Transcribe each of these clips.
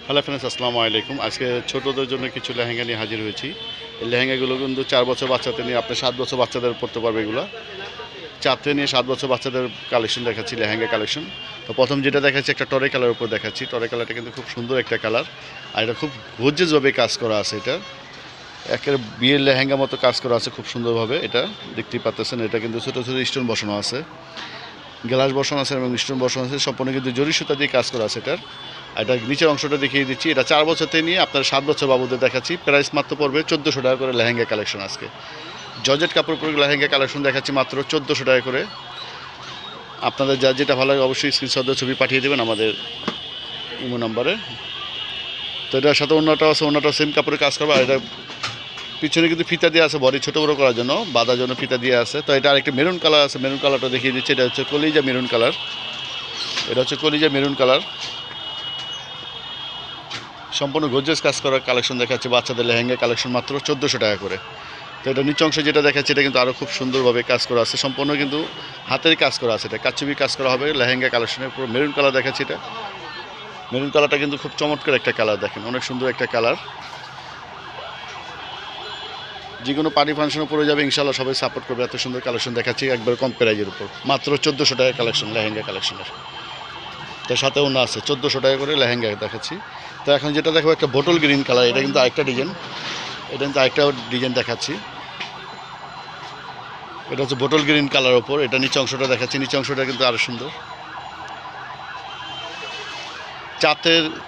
Hello friends, আসসালামু আলাইকুম। আজকে ছোটদের জন্য কিছু লেহেঙ্গা নিয়ে হাজির হয়েছি। এই লেহেঙ্গাগুলো কিন্তু 4 বছর বাচ্চাদের নিয়ে আপনি 7 বছর বাচ্চাদের পড়তে পারবে। এগুলো 4 থেকে নিয়ে 7 বছর বাচ্চাদের কালেকশন দেখাচ্ছি, লেহেঙ্গা কালেকশন। তো প্রথম যেটা দেখাচ্ছি একটা টরে কালার উপর দেখাচ্ছি। টরে কালারটা কিন্তু খুব সুন্দর একটা কালার, আর এটা খুব গর্জিয়াসভাবে কাজ করা আছে। এটা একেবারে বিয়ের লেহেঙ্গা মতো কাজ করা আছে, খুব সুন্দরভাবে। এটা দেখতেই পাচ্ছেন, এটা কিন্তু ছোটো ছোটো স্টোন বসানো আছে, গ্লাস বসানো আছে এবং স্টোন বসানো আছে। সম্পূর্ণ কিন্তু জরি সুতা দিয়ে কাজ করা আছে এটার। এটা নিচের অংশটা দেখিয়ে দিচ্ছি। এটা 4 বছর থেকে নিয়ে আপনার 7 বছর বাবুদের দেখাচ্ছি। প্রাইস মাত্র পড়বে 1400 টাকা করে লেহেঙ্গা কালেকশন। আজকে জর্জেট কাপড় পরে লেহেঙ্গা কালেকশন দেখাচ্ছি মাত্র 1400 টাকা করে। আপনাদের যা যেটা ভালো লাগে অবশ্যই স্ক্রিনশট ছবি পাঠিয়ে দেবেন আমাদের ইমো নাম্বারে। তো এটার সাথে অন্যটা আছে, অন্যটা সেম কাপড়ে কাজ করবে। আর এটা পিছনে কিন্তু ফিতা দিয়ে আছে, বডি ছোটো বড়ো করার জন্য, বাঁধার জন্য ফিতা দিয়ে আছে। তো এটা আরেকটা মেরুন কালার আছে, মেরুন কালারটা দেখিয়ে দিচ্ছি। এটা হচ্ছে কলিজা মেরুন কালার। এটা হচ্ছে কলিজা মেরুন কালার, সম্পূর্ণ গর্জিয়াস কাজ করার কালেকশন দেখাচ্ছে। বাচ্চাদের লেহেঙ্গা কালেকশন মাত্র 1400 টাকা করে। তো এটা নিচে অংশে যেটা দেখাচ্ছে এটা কিন্তু আরও খুব সুন্দরভাবে কাজ করা আছে, সম্পূর্ণ কিন্তু হাতের কাজ করা আছে। এটা কাচুবি কাজ করা হবে লেহেঙ্গা কালেকশনের। পুরো মেরুন কালার দেখাচ্ছে। এটা মেরুন কালারটা কিন্তু খুব চমৎকার একটা কালার, দেখেন অনেক সুন্দর একটা কালার। যে কোনো পার্টি ফাংশনে পরে যাবে, ইনশাআল্লাহ সবাই সাপোর্ট করবে। এত সুন্দর কালেকশন দেখাচ্ছি একবার কম প্রাইজের উপর, মাত্র 1400 টাকা কালেকশন লেহেঙ্গা কালেকশনের। তার সাথে অন্য আছে 1400 টাকা করে লেহেঙ্গা দেখাচ্ছি। তো এখন যেটা দেখো একটা বোটল গ্রিন কালার, এটা কিন্তু আরেকটা ডিজাইন। এটা কিন্তু আরেকটা ডিজাইন দেখাচ্ছি। এটা হচ্ছে বোটল গ্রিন কালার ওপর। এটা নিচে অংশটা দেখাচ্ছি, নিচে অংশটা কিন্তু আরও সুন্দর।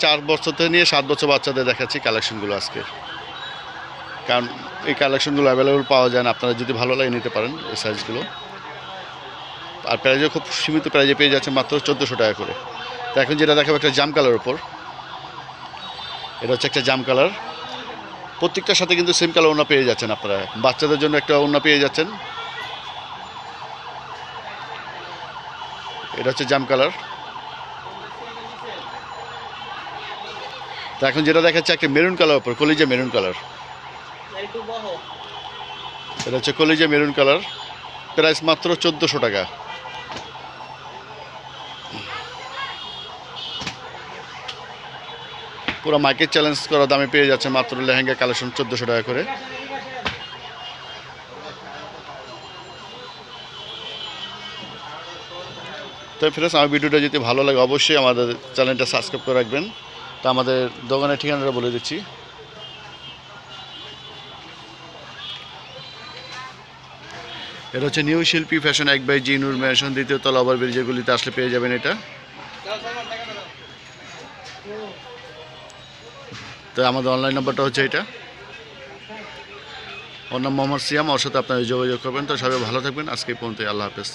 4 বছর থেকে নিয়ে 7 বছর বাচ্চাদের দেখাচ্ছি কালেকশনগুলো আজকে, কারণ এই কালেকশনগুলো অ্যাভেলেবল পাওয়া যায় না। আপনারা যদি ভালো লাগে নিতে পারেন এই সাইজগুলো। আর প্রাইজও খুব সীমিত প্রাইজে পেয়ে যাচ্ছে মাত্র 1400 টাকা করে। তো এখন যেটা দেখাবো একটা জাম কালার ওপর। এটা হচ্ছে একটা জাম কালার। প্রত্যেকটার সাথে কিন্তু সেম কালার ওড়না পেয়ে যাচ্ছেন আপনারা। বাচ্চাদের জন্য একটা ওড়না পেয়ে যাচ্ছেন। এটা হচ্ছে জাম কালার। তো এখন যেটা দেখাচ্ছে একটা মেরুন কালার ওপর, কলিজা মেরুন কালার। এটা হচ্ছে কলিজা মেরুন কালার, প্রাইস মাত্র 1400 টাকা। পুরো মার্কেট চ্যালেঞ্জ করা দামে পেয়ে যাচ্ছে মাত্র লেহেঙ্গা কালেকশন 1400 টাকা করে। তো ফ্রেন্ডস, আমার ভিডিওটা যদি ভালো লাগে অবশ্যই আমাদের চ্যানেলটা সাবস্ক্রাইব করে রাখবেন। তো আমাদের দোকানের ঠিকানাটা বলে দিচ্ছি। এটা হচ্ছে নিউ শিল্পী ফ্যাশন 1/জি নূর ম্যানশন, 2য় তলা, ওভার ব্রিজের গলিতে আসলে পেয়ে যাবেন এটা। তো আমাদের অনলাইন নাম্বারটা হচ্ছে এটা। ওর নাম মোহাম্মদ সিয়াম। ওর সাথে আপনারা যোগাযোগ করবেন। তো সবাই ভালো থাকবেন। আজকে পর্যন্ত, আল্লাহ হাফেজ।